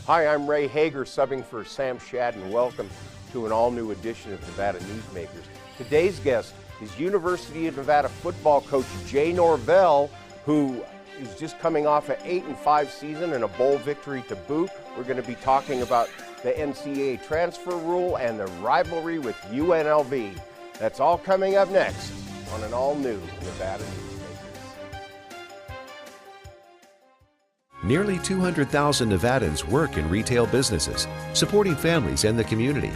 Hi, I'm Ray Hagar, subbing for Sam Shadden. Welcome to an all-new edition of Nevada Newsmakers. Today's guest is University of Nevada football coach Jay Norvell, who is just coming off an 8-5 season and a bowl victory to boot. We're going to be talking about the NCAA transfer rule and the rivalry with UNLV. That's all coming up next on an all-new Nevada Newsmakers. Nearly 200,000 Nevadans work in retail businesses, supporting families and the community.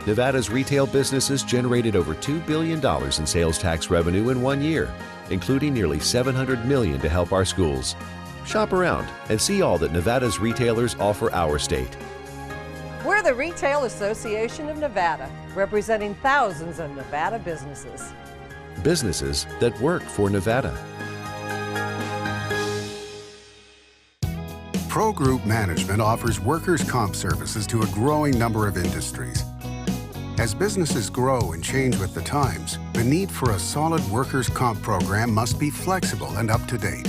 Nevada's retail businesses generated over $2 billion in sales tax revenue in 1 year, including nearly $700 million to help our schools. Shop around and see all that Nevada's retailers offer our state. We're the Retail Association of Nevada, representing thousands of Nevada businesses. Businesses that work for Nevada. Pro Group Management offers workers' comp services to a growing number of industries. As businesses grow and change with the times, the need for a solid workers' comp program must be flexible and up to date.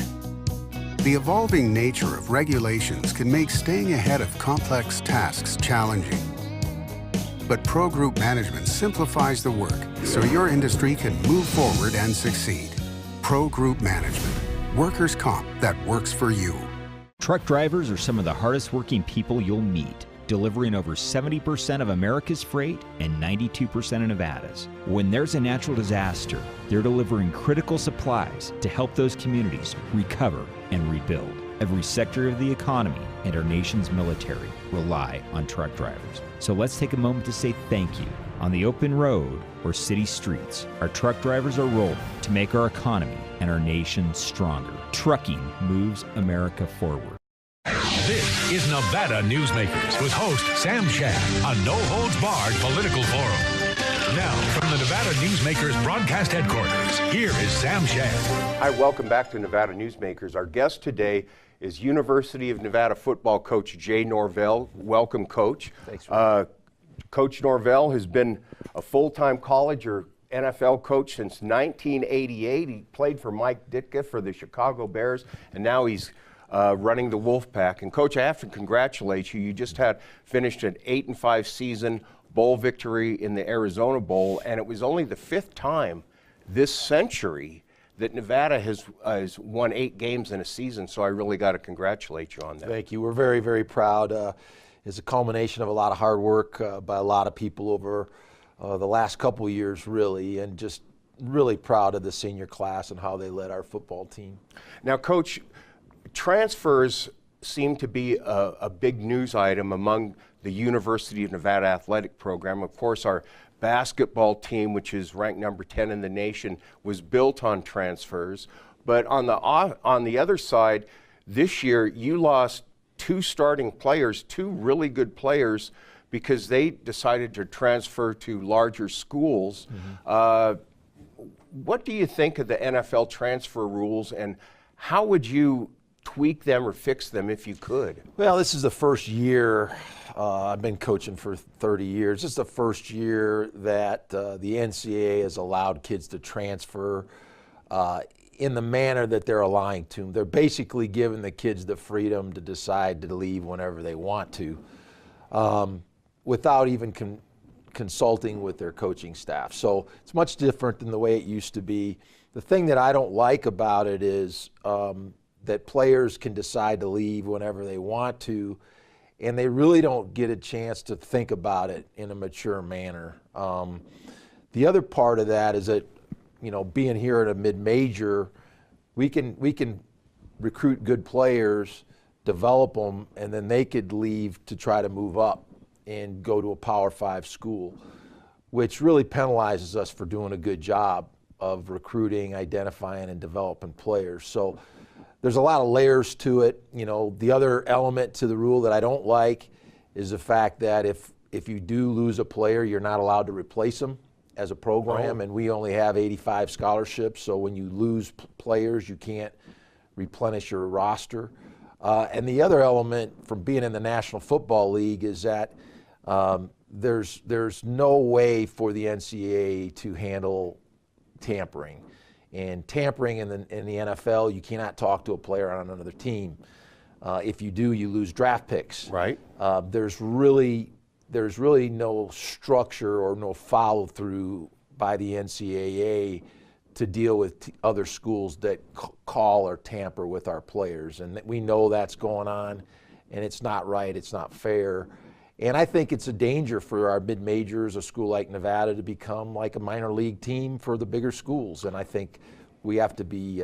The evolving nature of regulations can make staying ahead of complex tasks challenging. But Pro Group Management simplifies the work so your industry can move forward and succeed. Pro Group Management, workers' comp that works for you. Truck drivers are some of the hardest working people you'll meet, delivering over 70% of America's freight and 92% of Nevada's. When there's a natural disaster, they're delivering critical supplies to help those communities recover and rebuild. Every sector of the economy and our nation's military rely on truck drivers. So let's take a moment to say thank you. On the open road or city streets, our truck drivers are rolling to make our economy and our nation stronger. Trucking moves America forward. This is Nevada Newsmakers with host Sam Shad, a no-holds-barred political forum. Now, from the Nevada Newsmakers broadcast headquarters, here is Sam Shad. Hi, welcome back to Nevada Newsmakers. Our guest today is University of Nevada football coach Jay Norvell. Welcome, Coach. Thanks. Coach Norvell has been a full-time college or NFL coach since 1988. He played for Mike Ditka for the Chicago Bears, and now he's running the Wolfpack. And Coach, I have to congratulate you. You just finished an 8-5 season, bowl victory in the Arizona Bowl, and it was only the 5th time this century that Nevada has won 8 games in a season. So I really got to congratulate you on that. Thank you. We're very, very proud. It's a culmination of a lot of hard work by a lot of people over the last couple of years, really, and just really proud of the senior class and how they led our football team. Now, Coach, transfers seem to be a big news item among the University of Nevada athletic program. Of course, our basketball team, which is ranked number 10 in the nation, was built on transfers. But on the other side, this year you lost 2 starting players, 2 really good players, because they decided to transfer to larger schools. Mm-hmm. What do you think of the NFL transfer rules, and how would you tweak them or fix them if you could? Well, this is the first year, I've been coaching for 30 years. This is the first year that the NCAA has allowed kids to transfer in the manner that they're allowing to. They're basically giving the kids the freedom to decide to leave whenever they want to, without even consulting with their coaching staff. So it's much different than the way it used to be. The thing that I don't like about it is that players can decide to leave whenever they want to, and they really don't get a chance to think about it in a mature manner. The other part of that is that, you know, being here at a mid-major, we can recruit good players, develop them, and then they could leave to try to move up and go to a Power 5 school, which really penalizes us for doing a good job of recruiting, identifying, and developing players. So there's a lot of layers to it. You know, the other element to the rule that I don't like is the fact that if you do lose a player, you're not allowed to replace them as a program, and we only have 85 scholarships, so when you lose players, you can't replenish your roster. And the other element from being in the National Football League is that there's no way for the NCAA to handle tampering. And tampering in the NFL, you cannot talk to a player on another team. If you do, you lose draft picks. Right. There's really no structure or no follow through by the NCAA to deal with other schools that call or tamper with our players, and we know that's going on, and it's not right, it's not fair, and I think it's a danger for our mid-majors, a school like Nevada, to become like a minor league team for the bigger schools, and I think we have to be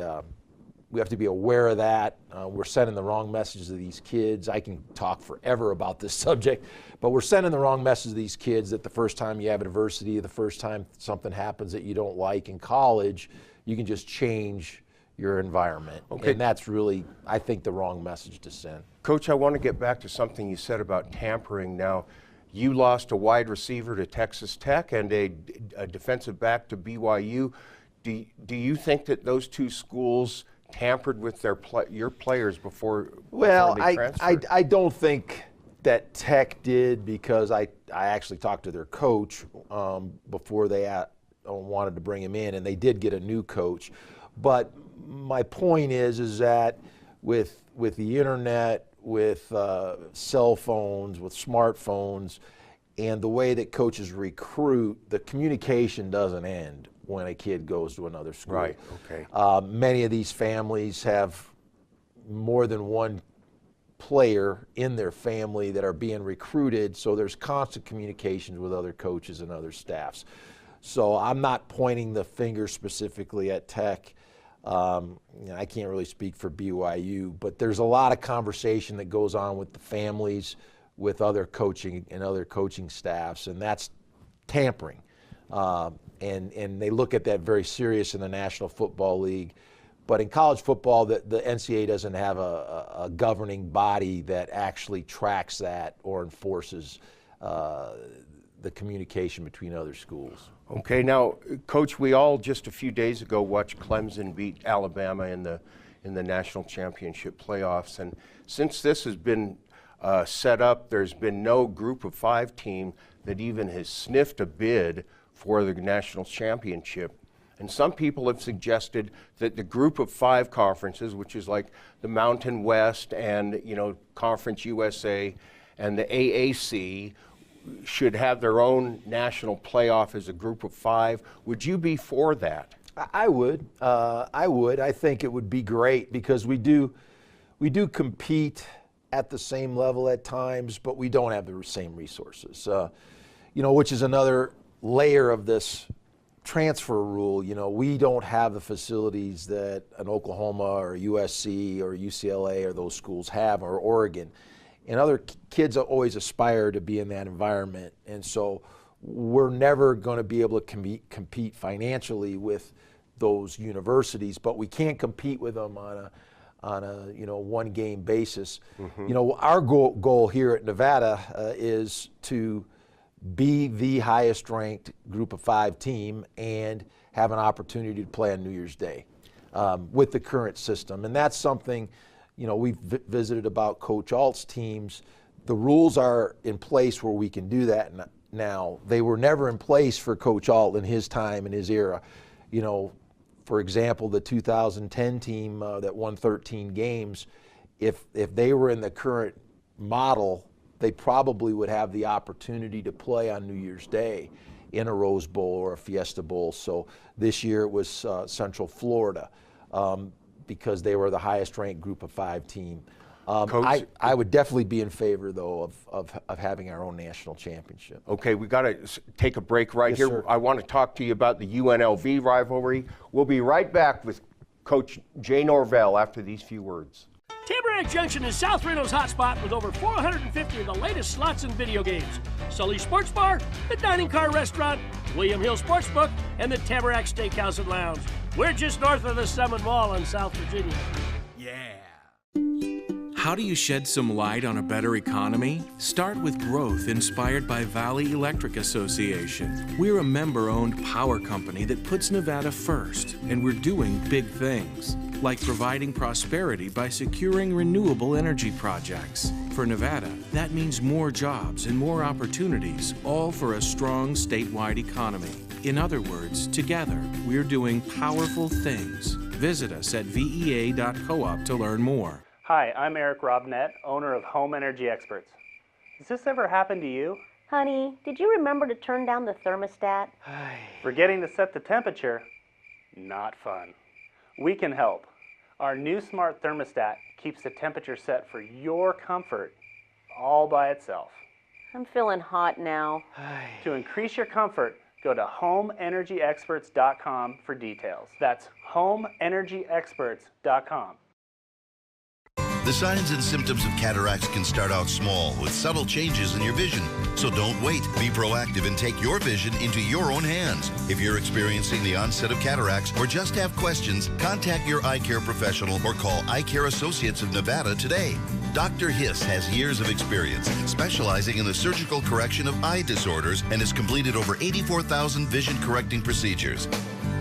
aware of that. We're sending the wrong message to these kids. I can talk forever about this subject, but we're sending the wrong message to these kids that the first time you have adversity, the first time something happens that you don't like in college, you can just change your environment. Okay. And that's really, I think, the wrong message to send. Coach, I want to get back to something you said about tampering. Now, you lost a wide receiver to Texas Tech and a defensive back to BYU. Do you think that those two schools tampered with your players before they transferred? I don't think that Tech did, because I actually talked to their coach before they wanted to bring him in, and they did get a new coach. But my point is that with the internet, with cell phones, with smartphones, and the way that coaches recruit, the communication doesn't end when a kid goes to another school. Right, okay. Many of these families have more than one player in their family that are being recruited, so there's constant communications with other coaches and other staffs. So I'm not pointing the finger specifically at Tech. I can't really speak for BYU, but there's a lot of conversation that goes on with the families, with other coaching and other coaching staffs, and that's tampering. And they look at that very serious in the National Football League. But in college football, the NCAA doesn't have a governing body that actually tracks that or enforces the communication between other schools. Okay, now, Coach, we all just a few days ago watched Clemson beat Alabama in the national championship playoffs, and since this has been set up, there's been no Group of 5 team that even has sniffed a bid for the national championship. And some people have suggested that the Group of 5 conferences, which is like the Mountain West and Conference USA and the AAC, should have their own national playoff as a Group of 5. Would you be for that? I would. I think it would be great, because we do compete at the same level at times, but we don't have the same resources. Which is another layer of this transfer rule. We don't have the facilities that an Oklahoma or USC or UCLA or those schools have, or Oregon. And other kids always aspire to be in that environment. And so we're never going to be able to compete financially with those universities, but we can't compete with them on a one game basis. Mm-hmm. Our goal here at Nevada is to be the highest ranked Group of 5 team and have an opportunity to play on New Year's Day with the current system. And that's something, we've visited about Coach Alt's teams. The rules are in place where we can do that now. They were never in place for Coach Alt in his time, in his era. For example, the 2010 team that won 13 games, if they were in the current model, they probably would have the opportunity to play on New Year's Day in a Rose Bowl or a Fiesta Bowl. So this year it was Central Florida because they were the highest ranked Group of 5 team. I would definitely be in favor, though, of having our own national championship. Okay, we got to take a break right here. Sir. I want to talk to you about the UNLV rivalry. We'll be right back with Coach Jay Norvell after these few words. Tamarack Junction is South Reno's hotspot with over 450 of the latest slots and video games. Sully's Sports Bar, the Dining Car Restaurant, William Hill Sportsbook, and the Tamarack Steakhouse and Lounge. We're just north of the Summit Mall in South Virginia. Yeah. How do you shed some light on a better economy? Start with growth inspired by Valley Electric Association. We're a member-owned power company that puts Nevada first, and we're doing big things, like providing prosperity by securing renewable energy projects. For Nevada, that means more jobs and more opportunities, all for a strong statewide economy. In other words, together, we're doing powerful things. Visit us at vea.coop to learn more. Hi, I'm Eric Robnett, owner of Home Energy Experts. Has this ever happened to you? Honey, did you remember to turn down the thermostat? Forgetting to set the temperature? Not fun. We can help. Our new smart thermostat keeps the temperature set for your comfort all by itself. I'm feeling hot now. To increase your comfort, go to homeenergyexperts.com for details. That's homeenergyexperts.com. The signs and symptoms of cataracts can start out small with subtle changes in your vision. So don't wait. Be proactive and take your vision into your own hands. If you're experiencing the onset of cataracts or just have questions, contact your eye care professional or call Eye Care Associates of Nevada today. Dr. Hiss has years of experience specializing in the surgical correction of eye disorders and has completed over 84,000 vision correcting procedures.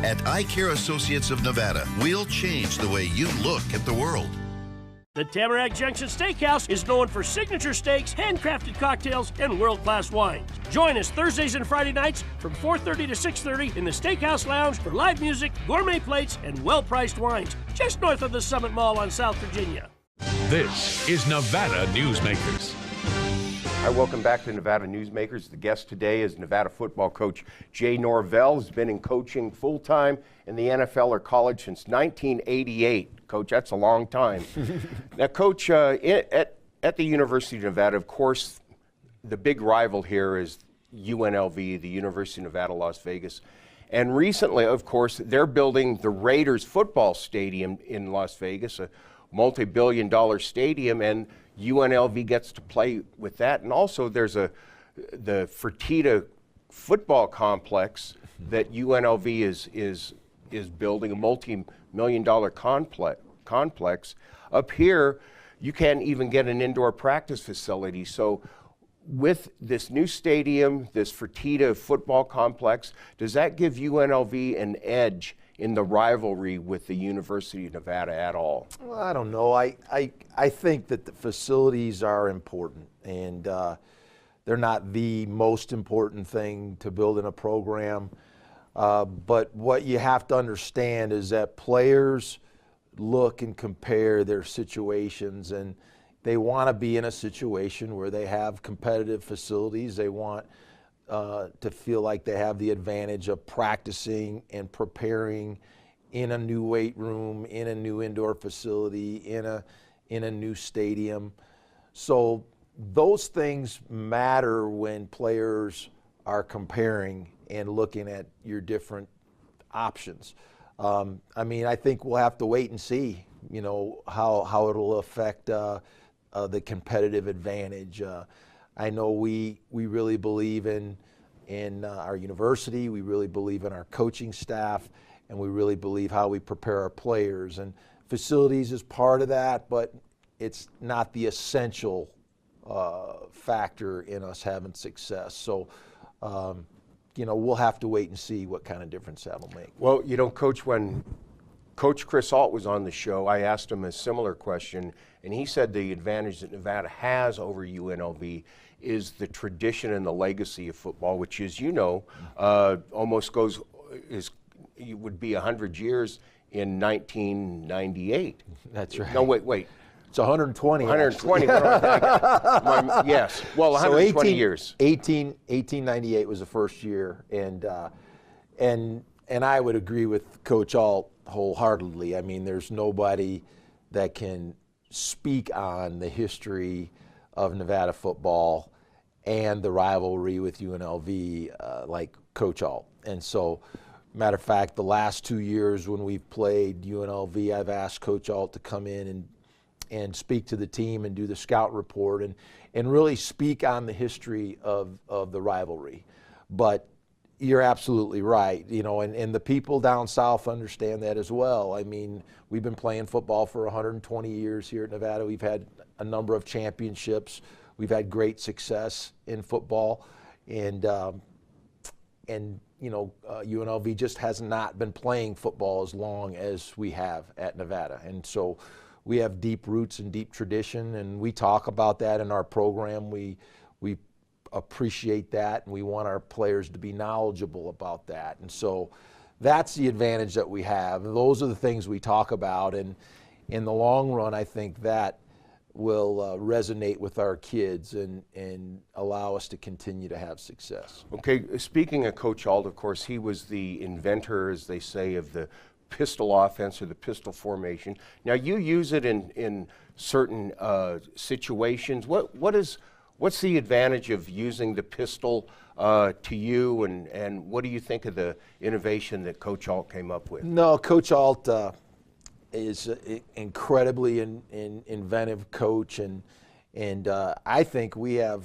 At Eye Care Associates of Nevada, we'll change the way you look at the world. The Tamarack Junction Steakhouse is known for signature steaks, handcrafted cocktails, and world-class wines. Join us Thursdays and Friday nights from 4:30 to 6:30 in the Steakhouse Lounge for live music, gourmet plates, and well-priced wines, just north of the Summit Mall on South Virginia. This is Nevada Newsmakers. Hi, welcome back to Nevada Newsmakers. The guest today is Nevada football coach Jay Norvell, who's been in coaching full-time in the NFL or college since 1988. Coach, that's a long time. Now, Coach, at the University of Nevada, of course, the big rival here is UNLV, the University of Nevada, Las Vegas. And recently, of course, they're building the Raiders football stadium in Las Vegas, a multi-billion-dollar stadium, and UNLV gets to play with that. And also, there's the Fertitta football complex that UNLV is building, a multi-million-dollar complex. Up here, you can't even get an indoor practice facility. So with this new stadium, this Fertitta football complex, does that give UNLV an edge in the rivalry with the University of Nevada at all? Well, I don't know. I think that the facilities are important, and they're not the most important thing to build in a program. But what you have to understand is that players look and compare their situations, and they want to be in a situation where they have competitive facilities. They want to feel like they have the advantage of practicing and preparing in a new weight room, in a new indoor facility, in a new stadium. So those things matter when players are comparing and looking at your different options. I mean, I think we'll have to wait and see, you know, how it'll affect the competitive advantage. I know we really believe in our university, we really believe in our coaching staff, and we really believe how we prepare our players. And facilities is part of that, but it's not the essential factor in us having success. So, you know, we'll have to wait and see what kind of difference that'll make. Well, you know, Coach, when Coach Chris Ault was on the show, I asked him a similar question, and he said the advantage that Nevada has over UNLV is the tradition and the legacy of football, which is, you know, almost would be 100 years in 1998. That's right. No, wait. It's 120. 120. Yes. Well, 120 years. 1898 was the first year, and I would agree with Coach Ault wholeheartedly. I mean, there's nobody that can speak on the history of Nevada football and the rivalry with UNLV like Coach Ault. And so, matter of fact, the last 2 years when we've played UNLV, I've asked Coach Ault to come in and speak to the team and do the scout report and really speak on the history of the rivalry. But you're absolutely right, you know, and the people down south understand that as well. I mean, we've been playing football for 120 years here at Nevada. We've had a number of championships. We've had great success in football, and you know, UNLV just has not been playing football as long as we have at Nevada. And so we have deep roots and deep tradition, and we talk about that in our program. We appreciate that, and we want our players to be knowledgeable about that. And so that's the advantage that we have. And those are the things we talk about. And in the long run, I think that will resonate with our kids and allow us to continue to have success. Okay, speaking of Coach Alt, of course, he was the inventor, as they say, of the pistol offense or the pistol formation. Now, you use it in certain situations. What's the advantage of using the pistol to you, and what do you think of the innovation that Coach Alt came up with? No, Coach Alt is an incredibly inventive coach, and I think we have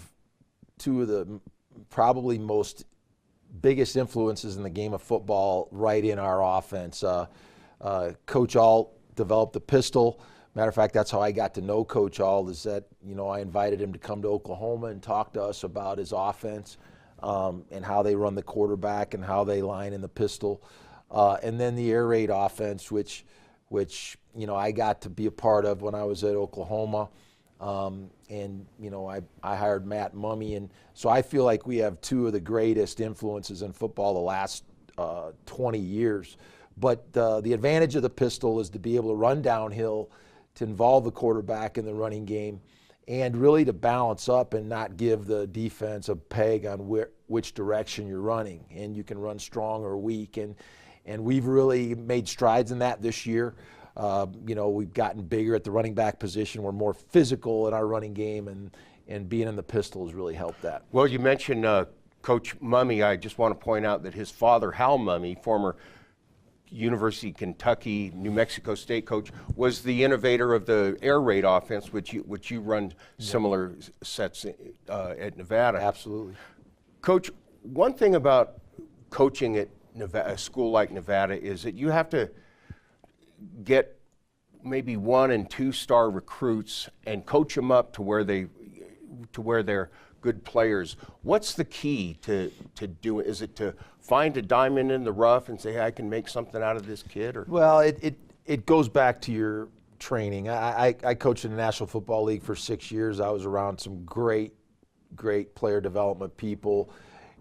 two of the probably most biggest influences in the game of football right in our offense. Coach Alt developed the pistol. Matter of fact, that's how I got to know Coach Alt, is that, you know, I invited him to come to Oklahoma and talk to us about his offense and how they run the quarterback and how they line in the pistol. And then the air raid offense, which you know, I got to be a part of when I was at Oklahoma. And, you know, I hired Matt Mumme. And so I feel like we have two of the greatest influences in football the last 20 years. But the advantage of the pistol is to be able to run downhill, to involve the quarterback in the running game, and really to balance up and not give the defense a peg on which direction you're running. And you can run strong or weak. And we've really made strides in that this year. You know, we've gotten bigger at the running back position. We're more physical in our running game, and being in the pistol has really helped that. Well, you mentioned Coach Mumme. I just want to point out that his father, Hal Mumme, former University of Kentucky, New Mexico State coach, was the innovator of the air raid offense, which you run similar sets at Nevada. Absolutely. Coach, one thing about coaching at a school like Nevada is that you have to get maybe 1- and 2-star recruits and coach them up to where they're good players. What's the key to do it? Is it to find a diamond in the rough and say, hey, I can make something out of this kid? Or? Well, it goes back to your training. I coached in the National Football League for 6 years. I was around some great player development people,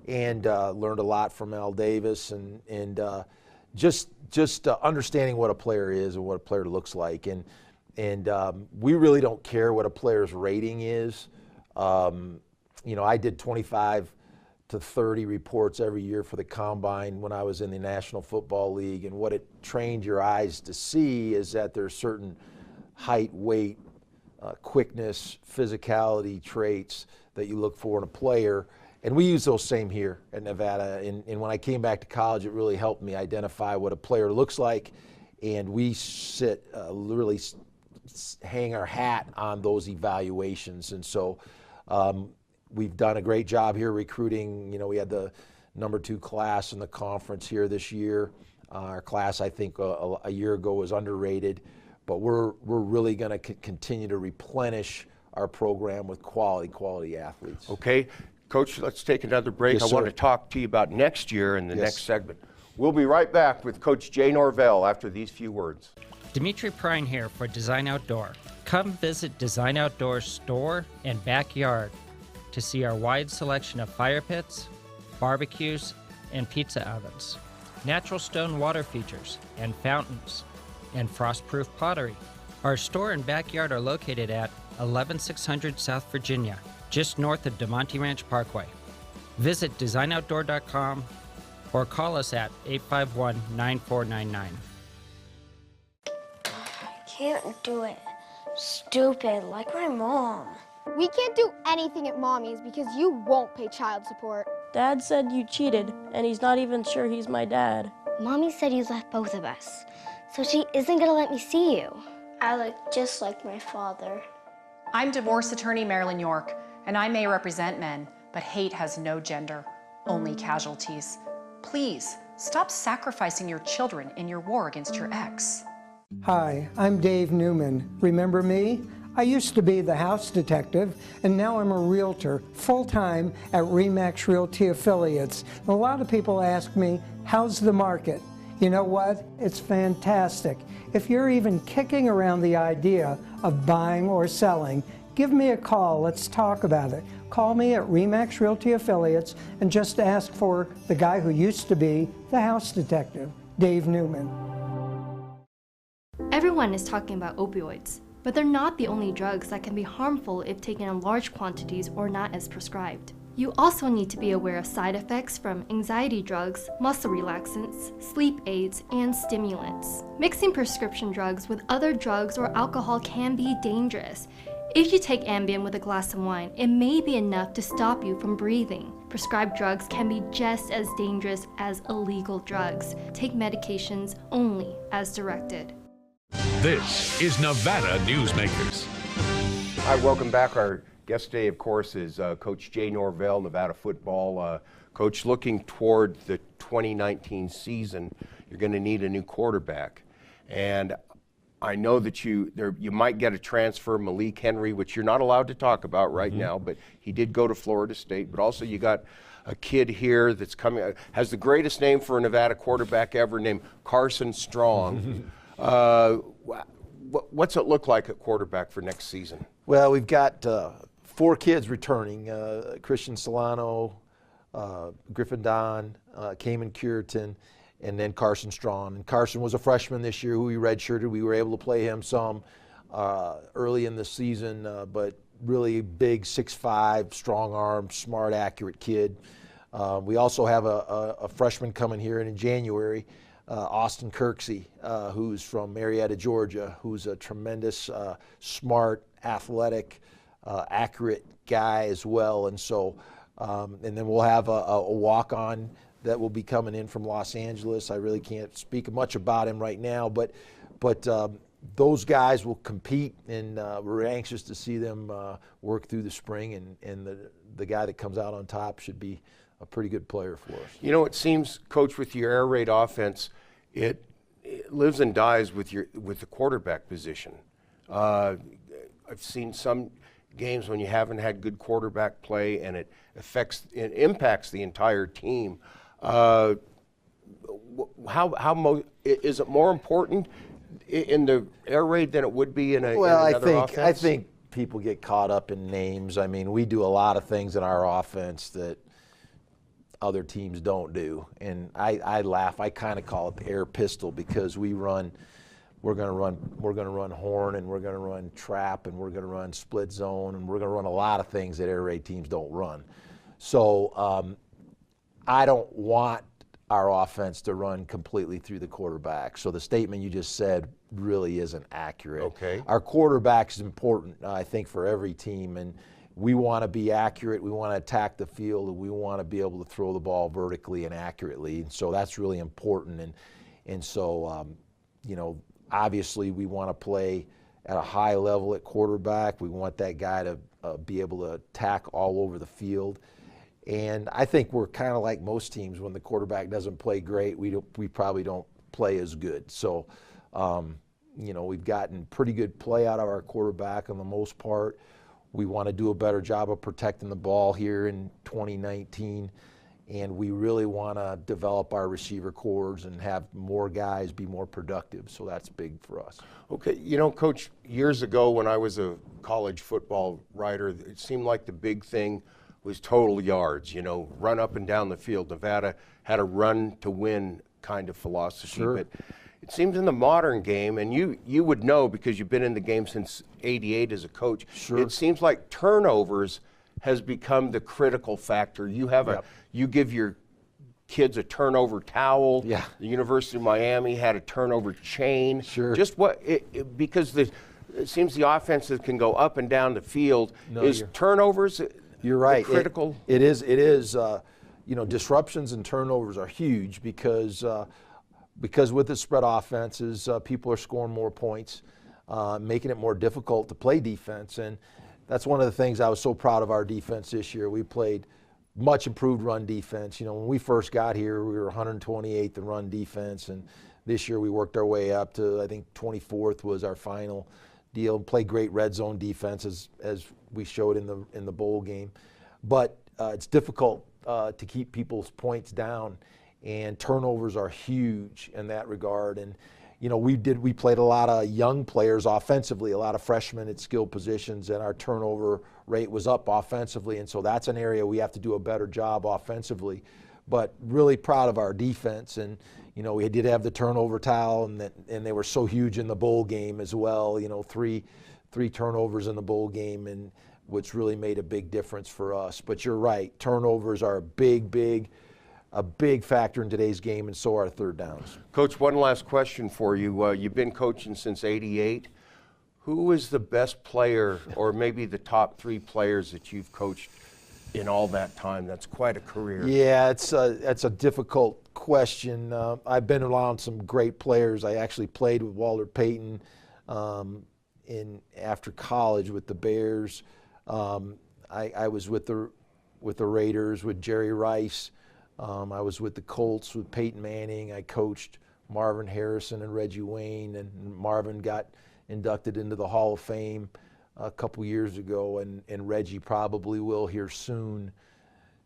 and learned a lot from Al Davis, and just understanding what a player is and what a player looks like. And we really don't care what a player's rating is. You know, I did 25 to 30 reports every year for the Combine when I was in the National Football League, and what it trained your eyes to see is that there's certain height, weight, quickness, physicality traits that you look for in a player. And we use those same here at Nevada. And when I came back to college, it really helped me identify what a player looks like. And we literally hang our hat on those evaluations. And so we've done a great job here recruiting. You know, we had the #2 class in the conference here this year. Our class, I think, a year ago was underrated. But we're really going to continue to replenish our program with quality athletes. Okay. Coach, let's take another break. Yes, I want sir. to talk to you about next year in the next segment. We'll be right back with Coach Jay Norvell after these few words. Dimitri Prine here for Design Outdoor. Come visit Design Outdoor's store and backyard to see our wide selection of fire pits, barbecues, and pizza ovens, natural stone water features and fountains, and frost-proof pottery. Our store and backyard are located at 11600 South Virginia, just north of DeMonte Ranch Parkway. Visit designoutdoor.com or call us at 851-9499. Can't do it. Stupid, like my mom. We can't do anything at Mommy's because you won't pay child support. Dad said you cheated, and he's not even sure he's my dad. Mommy said you left both of us, so she isn't gonna let me see you. I look just like my father. I'm divorce attorney Marilyn York, and I may represent men, but hate has no gender, only casualties. Please, stop sacrificing your children in your war against your ex. Hi, I'm Dave Newman. Remember me? I used to be the house detective, and now I'm a realtor full-time at RE/MAX Realty Affiliates. A lot of people ask me, how's the market? You know what? It's fantastic. If you're even kicking around the idea of buying or selling, give me a call. Let's talk about it. Call me at RE/MAX Realty Affiliates and just ask for the guy who used to be the house detective, Dave Newman. Everyone is talking about opioids, but they're not the only drugs that can be harmful if taken in large quantities or not as prescribed. You also need to be aware of side effects from anxiety drugs, muscle relaxants, sleep aids, and stimulants. Mixing prescription drugs with other drugs or alcohol can be dangerous. If you take Ambien with a glass of wine, it may be enough to stop you from breathing. Prescribed drugs can be just as dangerous as illegal drugs. Take medications only as directed. This is Nevada Newsmakers. Hi, welcome back. Our guest today, of course, is Coach Jay Norvell, Nevada football. Coach, looking toward the 2019 season, you're going to need a new quarterback. And I know that you might get a transfer, Malik Henry, which you're not allowed to talk about right now, but he did go to Florida State. But also you got a kid here that's coming, has the greatest name for a Nevada quarterback ever, named Carson Strong. What's it look like at quarterback for next season? Well, we've got 4 kids returning, Christian Solano, Griffin Don, Cayman Curitan, and then Carson Strong. And Carson was a freshman this year who we redshirted. We were able to play him some early in the season, but really big, 6'5", strong arm, smart, accurate kid. We also have a freshman coming here in January, Austin Kirksey, who's from Marietta, Georgia, who's a tremendous, smart, athletic, accurate guy as well. And so, and then we'll have a walk-on that will be coming in from Los Angeles. I really can't speak much about him right now, but those guys will compete, and we're anxious to see them work through the spring, and the guy that comes out on top should be a pretty good player for us. You know, it seems, Coach, with your air raid offense, it lives and dies with the quarterback position. I've seen some games when you haven't had good quarterback play, and it impacts the entire team. Is it more important in the air raid than it would be in another offense? I think people get caught up in names. I mean, we do a lot of things in our offense that other teams don't do, and I laugh. I kind of call it the air pistol, because we're going to run horn, and we're going to run trap, and we're going to run split zone, and we're going to run a lot of things that air raid teams don't run. So I don't want our offense to run completely through the quarterback. So the statement you just said really isn't accurate. Okay. Our quarterback is important, I think, for every team, and we want to be accurate. We want to attack the field, and we want to be able to throw the ball vertically and accurately. And so that's really important. And so, you know, obviously we want to play at a high level at quarterback. We want that guy to be able to attack all over the field. And I think we're kind of like most teams. When the quarterback doesn't play great, we probably don't play as good. So, you know, we've gotten pretty good play out of our quarterback on the most part. We want to do a better job of protecting the ball here in 2019, and we really want to develop our receiver corps and have more guys be more productive. So that's big for us. Okay, you know, Coach, years ago when I was a college football writer, it seemed like the big thing was total yards, you know, run up and down the field. Nevada had a run to win kind of philosophy. Sure. But it seems in the modern game, and you would know because you've been in the game since '88 as a coach, Sure. It seems like turnovers has become the critical factor. You have you give your kids a turnover towel. Yeah. The University of Miami had a turnover chain. Sure. Just because it seems the offenses can go up and down the field. Is turnovers You're right. critical? It is. You know, disruptions and turnovers are huge because with the spread offenses, people are scoring more points, making it more difficult to play defense. And that's one of the things I was so proud of our defense this year. We played much improved run defense. You know, when we first got here, we were 128th in run defense, and this year we worked our way up to, I think, 24th was our final deal. Played great red zone defense as we showed in the bowl game. But it's difficult to keep people's points down, and turnovers are huge in that regard. And you know, we played a lot of young players offensively, a lot of freshmen at skill positions, and our turnover rate was up offensively. And so that's an area we have to do a better job offensively. but really proud of our defense. And you know, we did have the turnover towel, and they were so huge in the bowl game as well. You know, three turnovers in the bowl game, and which really made a big difference for us. But you're right, turnovers are a big factor in today's game, and so are third downs. Coach, one last question for you. You've been coaching since '88. Who is the best player, or maybe the top 3 players that you've coached in all that time? That's quite a career. Yeah, it's a difficult question. I've been around some great players. I actually played with Walter Payton after college with the Bears. I was with the Raiders with Jerry Rice. I was with the Colts with Peyton Manning. I coached Marvin Harrison and Reggie Wayne, and Marvin got inducted into the Hall of Fame a couple years ago, and Reggie probably will here soon.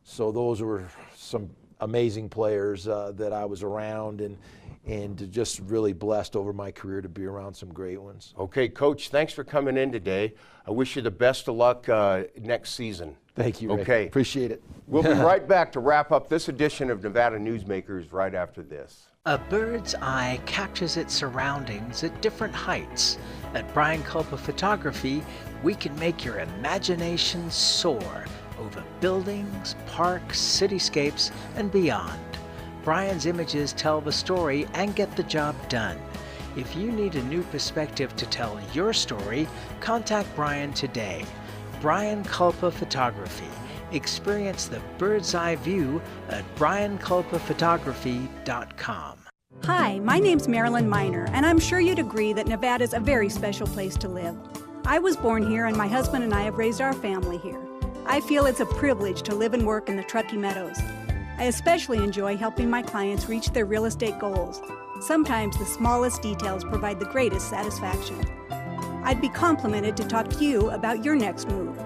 So those were some amazing players that I was around, and just really blessed over my career to be around some great ones. Okay, Coach, thanks for coming in today. I wish you the best of luck next season. Thank you, Ray. Okay. Appreciate it. We'll be right back to wrap up this edition of Nevada Newsmakers right after this. A bird's eye captures its surroundings at different heights. At Brian Culpa Photography, we can make your imagination soar over buildings, parks, cityscapes, and beyond. Brian's images tell the story and get the job done. If you need a new perspective to tell your story, contact Brian today. Brian Culpa Photography. Experience the bird's eye view at brianculpaphotography.com. Hi, my name's Marilyn Miner, and I'm sure you'd agree that Nevada's a very special place to live. I was born here, and my husband and I have raised our family here. I feel it's a privilege to live and work in the Truckee Meadows. I especially enjoy helping my clients reach their real estate goals. Sometimes the smallest details provide the greatest satisfaction. I'd be complimented to talk to you about your next move.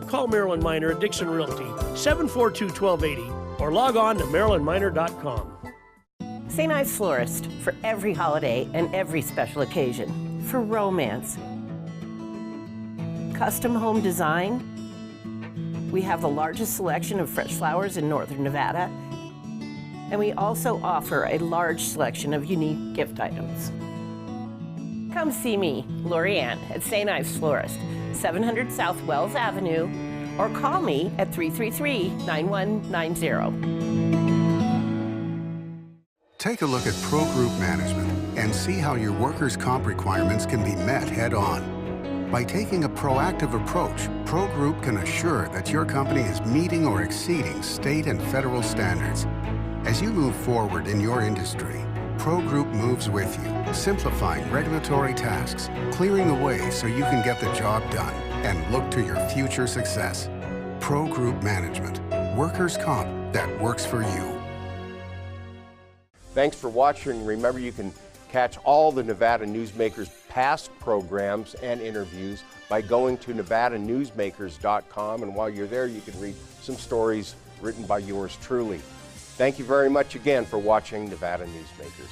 Call Marilyn Miner at Dixon Realty, 742-1280, or log on to marilynminer.com. St. Ives Florist, for every holiday and every special occasion. For romance. Custom home design. We have the largest selection of fresh flowers in northern Nevada. And we also offer a large selection of unique gift items. Come see me, Lori Ann, at St. Ives Florist, 700 South Wells Avenue, or call me at 333-9190. Take a look at Pro Group Management and see how your workers' comp requirements can be met head-on. By taking a proactive approach, Pro Group can assure that your company is meeting or exceeding state and federal standards. As you move forward in your industry, Pro Group moves with you, simplifying regulatory tasks, clearing the way so you can get the job done and look to your future success. Pro Group Management, workers' comp that works for you. Thanks for watching. Remember, you can catch all the Nevada Newsmakers past programs and interviews by going to nevadanewsmakers.com, and while you're there, you can read some stories written by yours truly. Thank you very much again for watching Nevada Newsmakers.